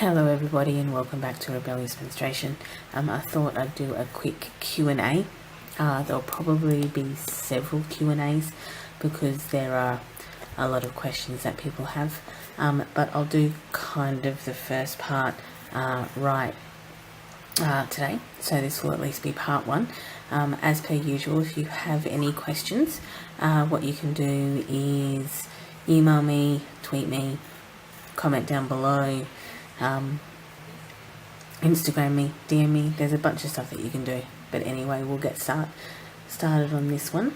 Hello everybody and welcome back to Rebellious Menstruation. I thought I'd do a quick Q&A. There'll probably be several Q&As because there are a lot of questions that people have. But I'll do kind of the first part today. So this will at least be part one. As per usual, if you have any questions, what you can do is email me, tweet me, comment down below, Instagram me, DM me. There's a bunch of stuff that you can do, but anyway, we'll get started on this one.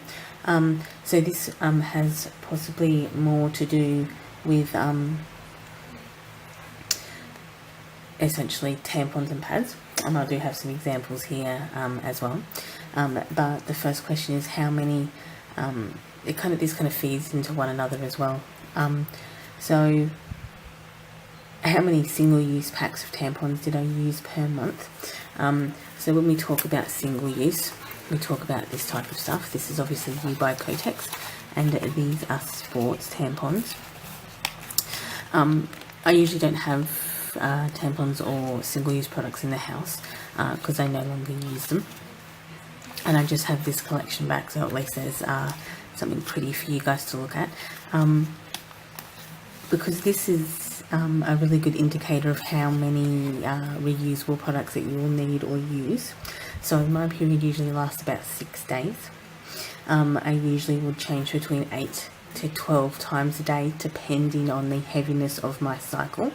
So this has possibly more to do with essentially tampons and pads, and I do have some examples here as well. But the first question is how many. This kind of feeds into one another as well. So how many single-use packs of tampons did I use per month? So when we talk about single-use, we talk about this type of stuff. This is obviously used by Kotex, and these are sports tampons. I usually don't have tampons or single-use products in the house because I no longer use them, and I just have this collection back, so at least there's something pretty for you guys to look at, because this is a really good indicator of how many reusable products that you will need or use. So my period usually lasts about 6 days. I usually would change between 8 to 12 times a day depending on the heaviness of my cycle.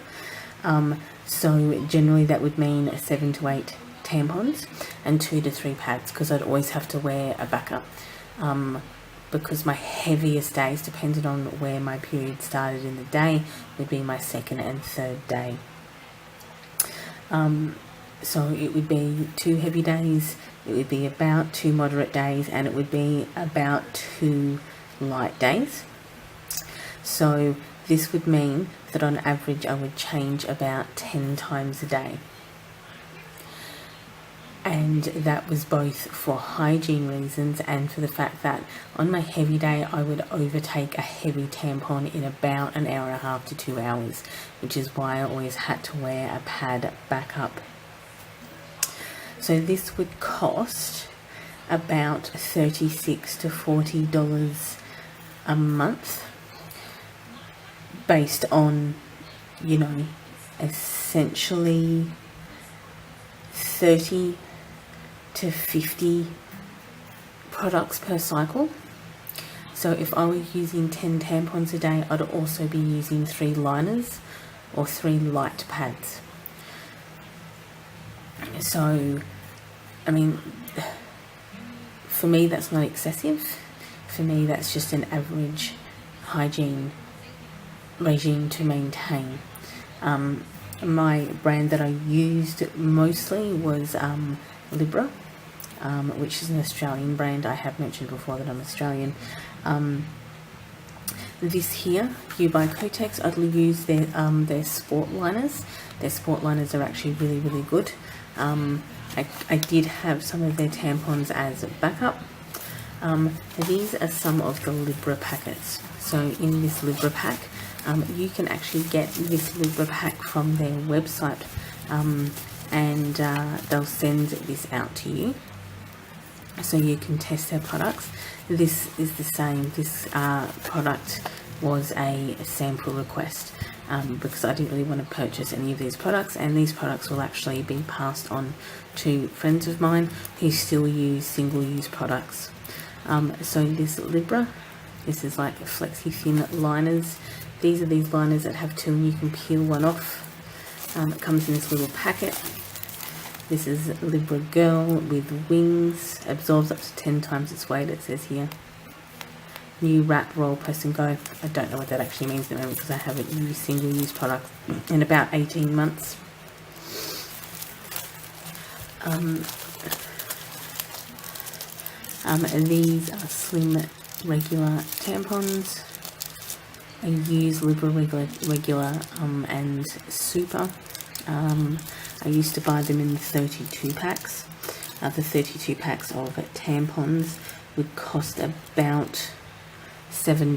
So generally that would mean 7 to 8 tampons and 2 to 3 pads, because I'd always have to wear a backup. Because my heaviest days, depending on where my period started in the day, would be my second and third day. So it would be 2 heavy days, it would be about 2 moderate days, and it would be about 2 light days. So this would mean that on average I would change about 10 times a day. And that was both for hygiene reasons and for the fact that on my heavy day I would overtake a heavy tampon in about an hour and a half to 2 hours, which is why I always had to wear a pad backup. So this would cost about $36 to $40 a month, based on, essentially 30 to 50 products per cycle. So if I were using 10 tampons a day, I'd also be using 3 liners or 3 light pads. So, I mean, for me that's not excessive. For me that's just an average hygiene regime to maintain. My brand that I used mostly was Libra, which is an Australian brand. I have mentioned before that I'm Australian. This here, used by Kotex, I'd use their sport liners. Their sport liners are actually really, really good. I did have some of their tampons as a backup. These are some of the Libra packets. So in this Libra pack, you can actually get this Libra pack from their website, and they'll send this out to you so you can test their products. This is the same. This product was a sample request, because I didn't really want to purchase any of these products, and these products will actually be passed on to friends of mine who still use single-use products. So this Libra, this is like flexi thin liners. These are these liners that have 2 and you can peel one off. It comes in this little packet. This is Libra Girl with wings, absorbs up to 10 times its weight, it says here. New wrap, roll, press and go. I don't know what that actually means at the moment because I haven't used single-use products in about 18 months. These are slim regular tampons. I use Libra regular and super. I used to buy them in 32 packs. The 32 packs of tampons would cost about $7.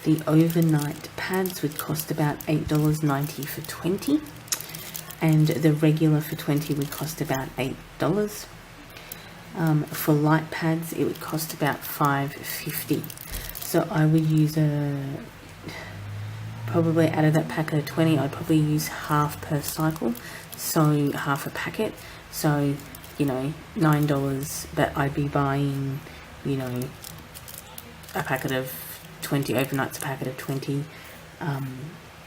The overnight pads would cost about $8.90 for 20. and the regular for 20 would cost about $8. For light pads, it would cost about $5.50. So I would use probably out of that packet of 20, I'd probably use half per cycle, so half a packet. So, you know, $9, but I'd be buying, you know, a packet of 20 overnights, a packet of 20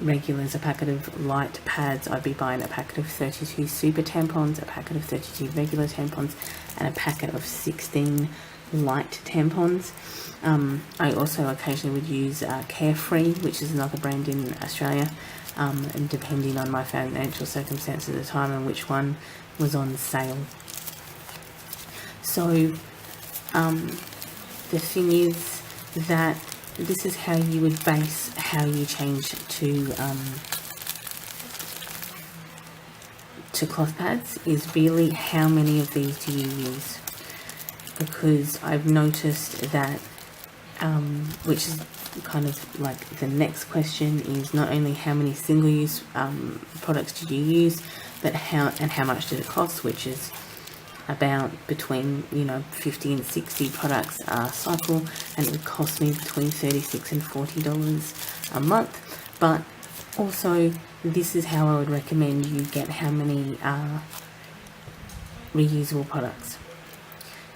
regulars, a packet of light pads. I'd be buying a packet of 32 super tampons, a packet of 32 regular tampons, and a packet of 16 light tampons. I also occasionally would use Carefree, which is another brand in Australia, and depending on my financial circumstances at the time and which one was on sale. So the thing is that this is how you would base how you change to cloth pads, is really how many of these do you use. Because I've noticed that, which is kind of like the next question, is not only how many single-use products did you use, but how much did it cost, which is about between, you know, 50 and 60 products a cycle, and it would cost me between $36 and $40 a month. But also, this is how I would recommend you get how many reusable products.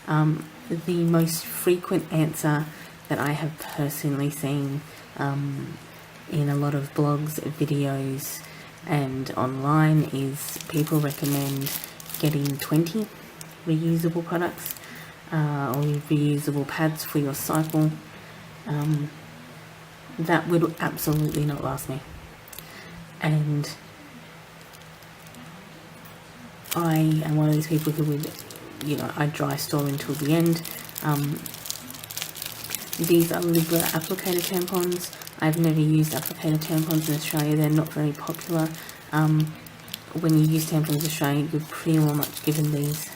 The most frequent answer that I have personally seen in a lot of blogs, videos, and online is people recommend getting 20 reusable products or reusable pads for your cycle. That would absolutely not last me. And I am one of these people who would, you know, I dry store until the end. These are Libra applicator tampons. I've never used applicator tampons in Australia. They're not very popular. When you use tampons in Australia, you're pretty much given these,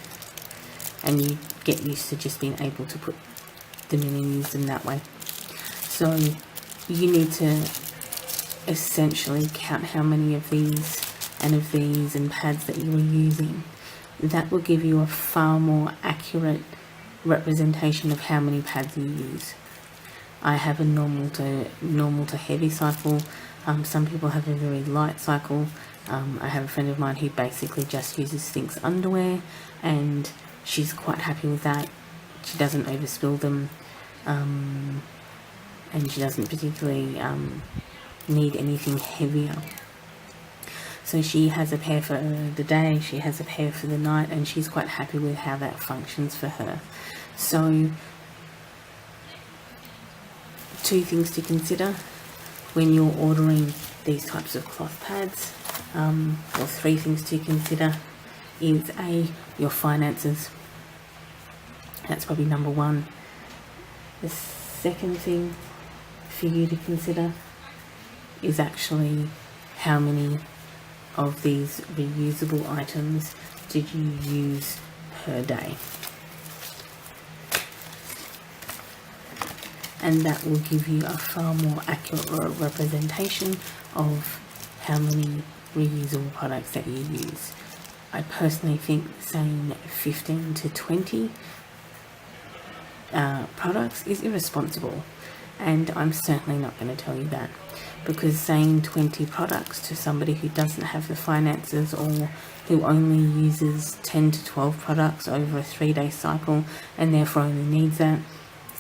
and you get used to just being able to put them in and use them that way. So you need to essentially count how many of these and pads that you are using. That will give you a far more accurate representation of how many pads you use. I have a normal to heavy cycle. Some people have a very light cycle. I have a friend of mine who basically just uses Stinks underwear, and she's quite happy with that. She doesn't overspill them, and she doesn't particularly need anything heavier. So she has a pair for the day, she has a pair for the night, and she's quite happy with how that functions for her. So, two things to consider when you're ordering these types of cloth pads, or three things to consider, is A, your finances. That's probably number one. The second thing for you to consider is actually how many of these reusable items did you use per day. And that will give you a far more accurate representation of how many reusable products that you use. I personally think saying 15 to 20 products is irresponsible, and I'm certainly not going to tell you that, because saying 20 products to somebody who doesn't have the finances, or who only uses 10 to 12 products over a 3-day cycle and therefore only needs that,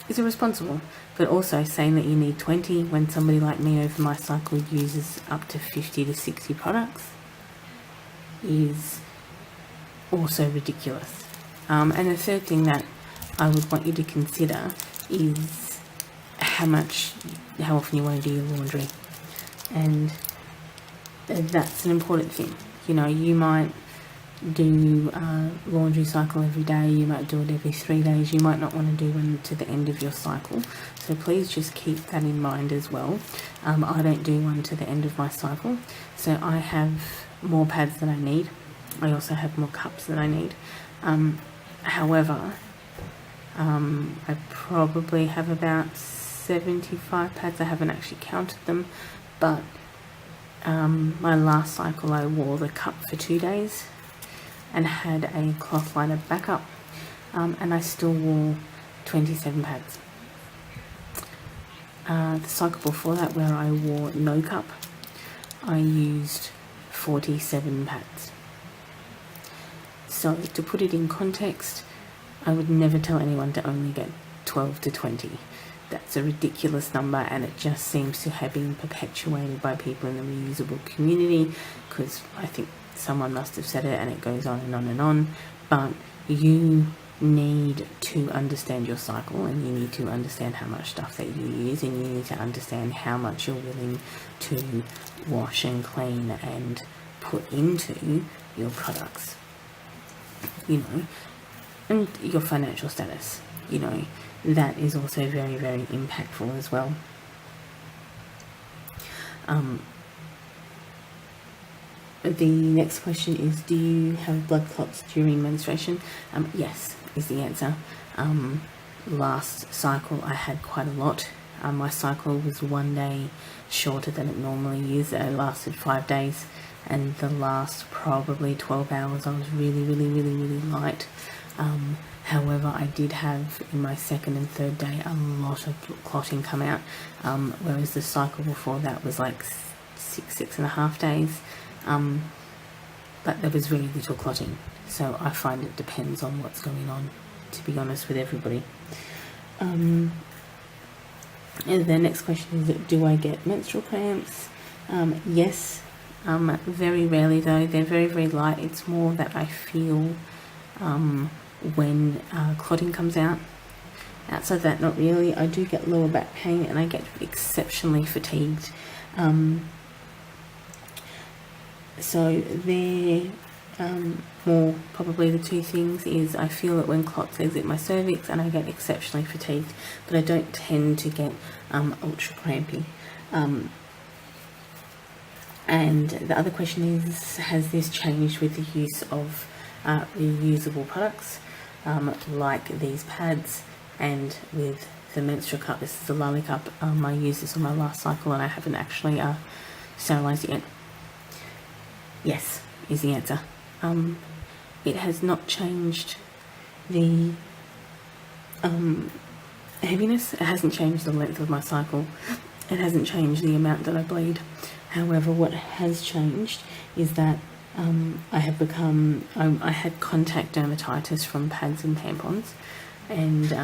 is irresponsible. But also saying that you need 20 when somebody like me over my cycle uses up to 50 to 60 products is also ridiculous. And the third thing that I would want you to consider is how often you want to do your laundry. And that's an important thing. You know, you might do a laundry cycle every day, you might do it every 3 days, you might not want to do one to the end of your cycle. So please just keep that in mind as well. I don't do one to the end of my cycle, so I have more pads than I need. I also have more cups than I need. However, I probably have about 75 pads. I haven't actually counted them, but My last cycle I wore the cup for 2 days and had a cloth liner backup, and I still wore 27 pads. The cycle before that, where I wore no cup, I used 47 pads. So to put it in context, I would never tell anyone to only get 12 to 20. That's a ridiculous number, and it just seems to have been perpetuated by people in the reusable community, because I think someone must have said it, and it goes on and on and on. But you need to understand your cycle, and you need to understand how much stuff that you use, and you need to understand how much you're willing to wash and clean and put into your products, you know, and your financial status, you know, that is also very, very impactful as well. The next question is, do you have blood clots during menstruation? Yes, is the answer. Last cycle I had quite a lot. My cycle was 1 day shorter than it normally is. It lasted 5 days, and the last probably 12 hours I was really, really, really, really light. However, I did have in my second and third day a lot of clotting come out, whereas the cycle before that was like 6.5 days. But there was very little clotting, so I find it depends on what's going on, to be honest with everybody. And the next question is, do I get menstrual cramps? Yes, very rarely though. They're very, very light. It's more that I feel when clotting comes out. Outside of that, not really. I do get lower back pain, and I get exceptionally fatigued. So they're more probably the two things is I feel it when clots exit my cervix, and I get exceptionally fatigued, but I don't tend to get ultra crampy. And the other question is, has this changed with the use of reusable products like these pads and with the menstrual cup? This is a Lally cup. I used this on my last cycle, and I haven't actually sterilised it yet. Yes, is the answer. It has not changed the heaviness. It hasn't changed the length of my cycle. It hasn't changed the amount that I bleed. However, what has changed is that I have become, I had contact dermatitis from pads and tampons, and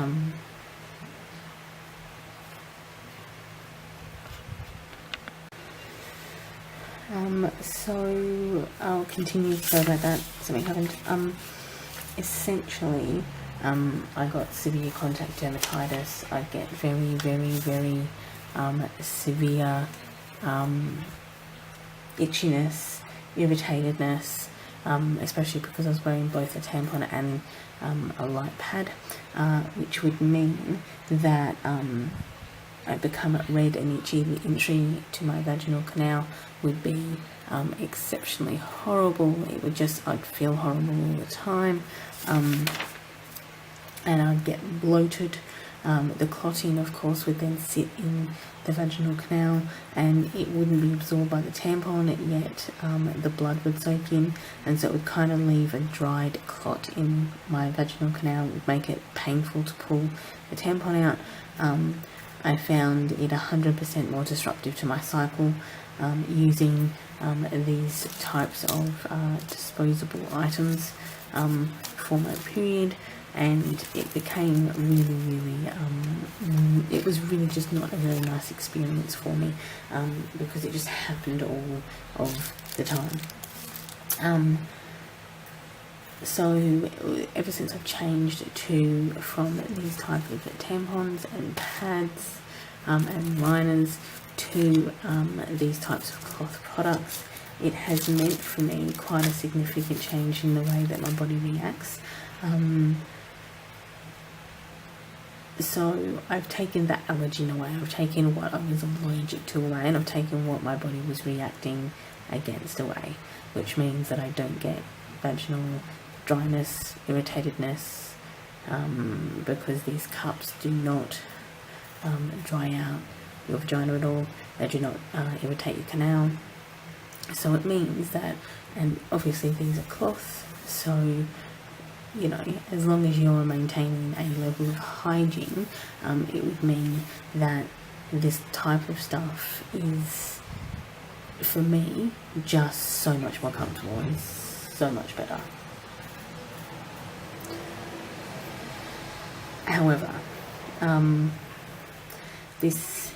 so I'll continue. Sorry about that, something happened. Essentially, I got severe contact dermatitis. I get very, very, very severe itchiness, irritatedness, especially because I was wearing both a tampon and a light pad, which would mean that I become red and itchy. The entry to my vaginal canal would be exceptionally horrible. It would just, I'd feel horrible all the time, and I'd get bloated. The clotting, of course, would then sit in the vaginal canal, and it wouldn't be absorbed by the tampon, yet the blood would soak in, and so it would kind of leave a dried clot in my vaginal canal. It would make it painful to pull the tampon out. I found it 100% more disruptive to my cycle using these types of disposable items for my period, and it became really, it was really just not a very nice experience for me, because it just happened all of the time. So ever since I've changed from these type of tampons and pads and liners to these types of cloth products, it has meant for me quite a significant change in the way that my body reacts. So I've taken that allergen away, I've taken what I was allergic to away, and I've taken what my body was reacting against away, which means that I don't get vaginal dryness, irritatedness, because these cups do not dry out your vagina at all. They do not irritate your canal. So it means that, and obviously these are cloth, so you know, as long as you're maintaining a level of hygiene, it would mean that this type of stuff is, for me, just so much more comfortable and so much better. However, this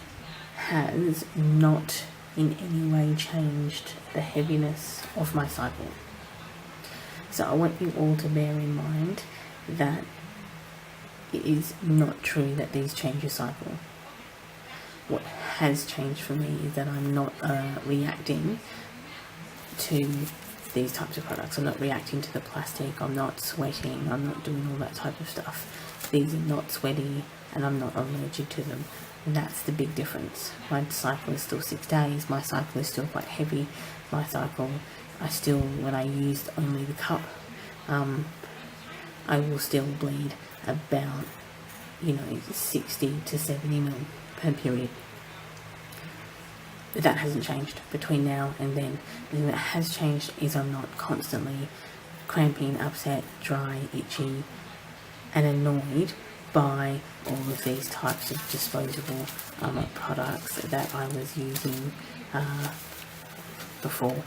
has not in any way changed the heaviness of my cycle. So I want you all to bear in mind that it is not true that these change your cycle. What has changed for me is that I'm not reacting to these types of products. I'm not reacting to the plastic, I'm not sweating, I'm not doing all that type of stuff. These are not sweaty and I'm not allergic to them. And that's the big difference. My cycle is still 6 days, my cycle is still quite heavy. My cycle, I still, when I used only the cup, I will still bleed about, 60 to 70 mil per period. But that hasn't changed between now and then. The thing that has changed is I'm not constantly cramping, upset, dry, itchy, and annoyed by all of these types of disposable products that I was using before.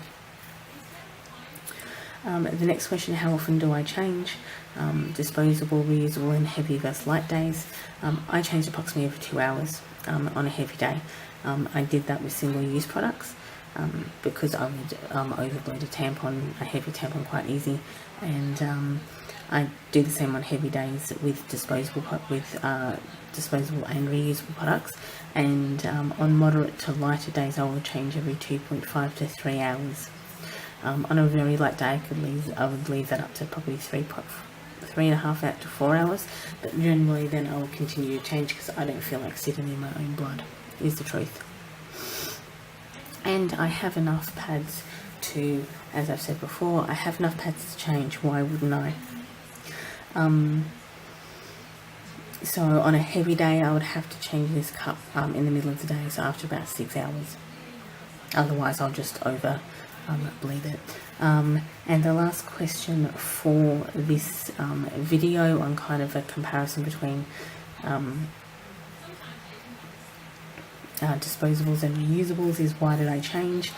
The next question, how often do I change? Disposable, reusable and heavy versus light days. I changed approximately every 2 hours on a heavy day. I did that with single-use products because I would overbleed a heavy tampon quite easy, and I do the same on heavy days with disposable and reusable products, and on moderate to lighter days I will change every 2.5 to 3 hours. On a very light day I would leave that up to probably 3.5 out to 4 hours, but generally then I will continue to change because I don't feel like sitting in my own blood, is the truth. And I have enough pads to, as I've said before, I have enough pads to change. Why wouldn't I? So on a heavy day I would have to change this cup in the middle of the day, so after about 6 hours. Otherwise I'll just bleed it. And the last question for this video on kind of a comparison between disposables and reusables is, why did I change?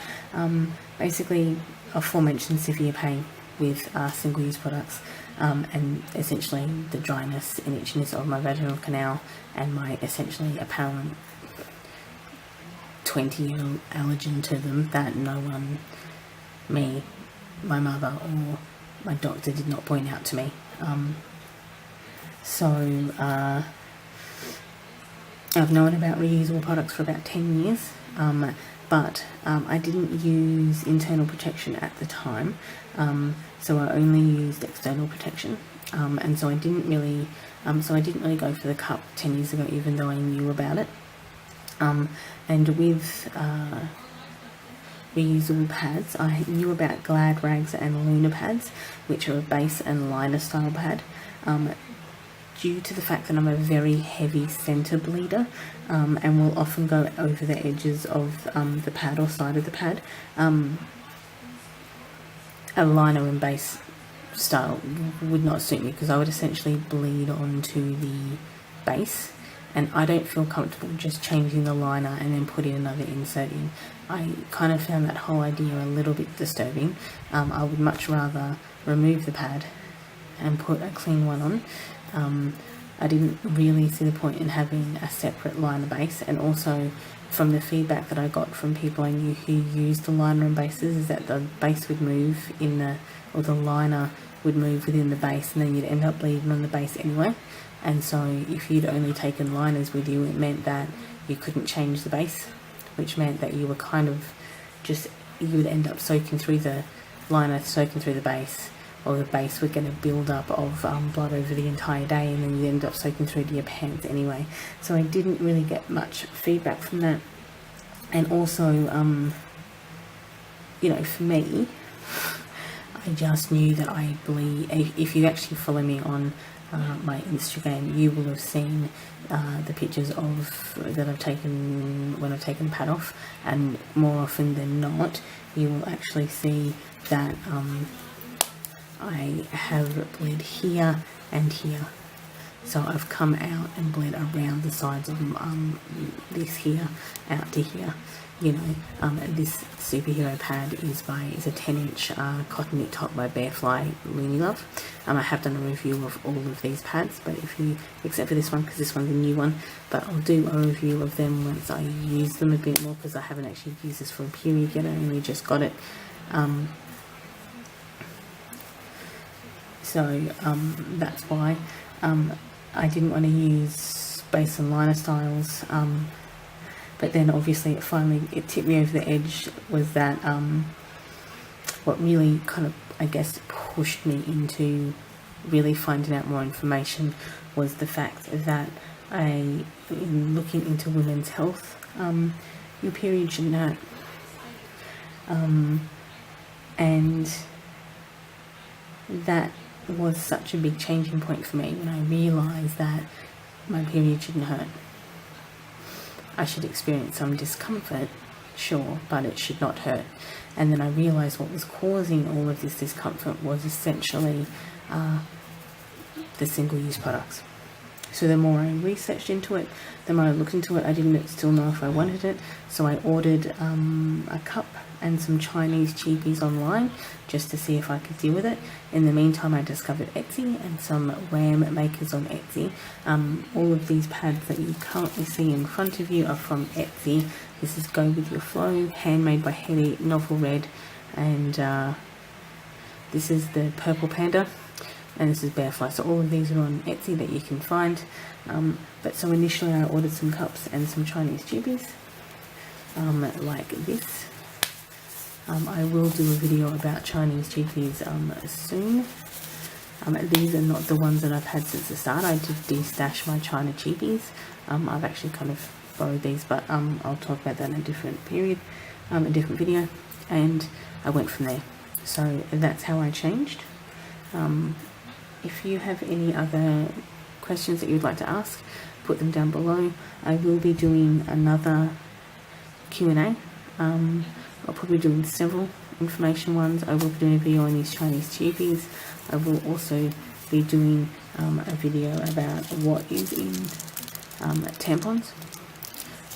Basically, aforementioned severe pain with single-use products, and essentially the dryness and itchiness of my vaginal canal and my essentially apparent 20-year allergen to them that no one, me, my mother or my doctor, did not point out to me. I've known about reusable products for about 10 years, but I didn't use internal protection at the time, so I only used external protection, and so I didn't really go for the cup 10 years ago, even though I knew about it. And with reusable pads, I knew about Glad Rags and Luna pads, which are a base and liner style pad. Due to the fact that I'm a very heavy centre bleeder, and will often go over the edges of the pad or side of the pad, a liner and base style would not suit me because I would essentially bleed onto the base, and I don't feel comfortable just changing the liner and then putting another insert in. I kind of found that whole idea a little bit disturbing. I would much rather remove the pad and put a clean one on. I didn't really see the point in having a separate liner base, and also from the feedback that I got from people I knew who used the liner and bases is that the base would move or the liner would move within the base, and then you'd end up bleeding on the base anyway. And so if you'd only taken liners with you, it meant that you couldn't change the base, which meant that you were kind of you would end up soaking through the liner, soaking through the base, or the base would get a build-up of blood over the entire day, and then you end up soaking through to your pants anyway. So I didn't really get much feedback from that. And also, for me, I just knew that I bleed. If you actually follow me on my Instagram, you will have seen the pictures that I've taken when I've taken the pad off, and more often than not, you will actually see that I have bled here and here. So I've come out and bled around the sides of this here out to here. You know, this superhero pad is a 10-inch cotton knit top by Bearfly Loony Love. I have done a review of all of these pads, but except for this one, because this one's a new one, but I'll do a review of them once I use them a bit more, because I haven't actually used this for a period yet. I only just got it. So that's why I didn't want to use base and liner styles, but then obviously it tipped me over the edge was that what really kind of, I guess, pushed me into really finding out more information was the fact that in looking into women's health, your period shouldn't hurt, and that was such a big changing point for me when I realised that my period shouldn't hurt. I should experience some discomfort, sure, but it should not hurt. And then I realised what was causing all of this discomfort was essentially the single-use products. So the more I researched into it, the more I looked into it, I didn't still know if I wanted it. So I ordered a cup and some Chinese cheapies online just to see if I could deal with it. In the meantime, I discovered Etsy and some WAM makers on Etsy. All of these pads that you currently see in front of you are from Etsy. This is Go With Your Flow, handmade by Hetty, Novel Red, and this is the Purple Panda, and this is Bearfly. So all of these are on Etsy that you can find. But so initially I ordered some cups and some Chinese cheapies, like this. I will do a video about Chinese cheapies soon. These are not the ones that I've had since the start. I did de-stash my China cheapies. I've actually kind of borrowed these, but I'll talk about that in a different period, a different video, and I went from there. So that's how I changed. If you have any other questions that you'd like to ask, put them down below. I will be doing another Q&A. I'll probably be doing several information ones. I will be doing a video on these Chinese cheapies. I will also be doing a video about what is in tampons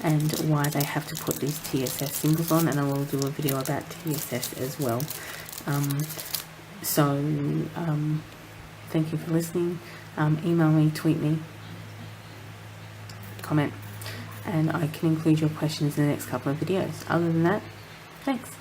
and why they have to put these TSS singles on, and I will do a video about TSS as well. Thank you for listening. Email me, tweet me, comment, and I can include your questions in the next couple of videos. Other than that, thanks.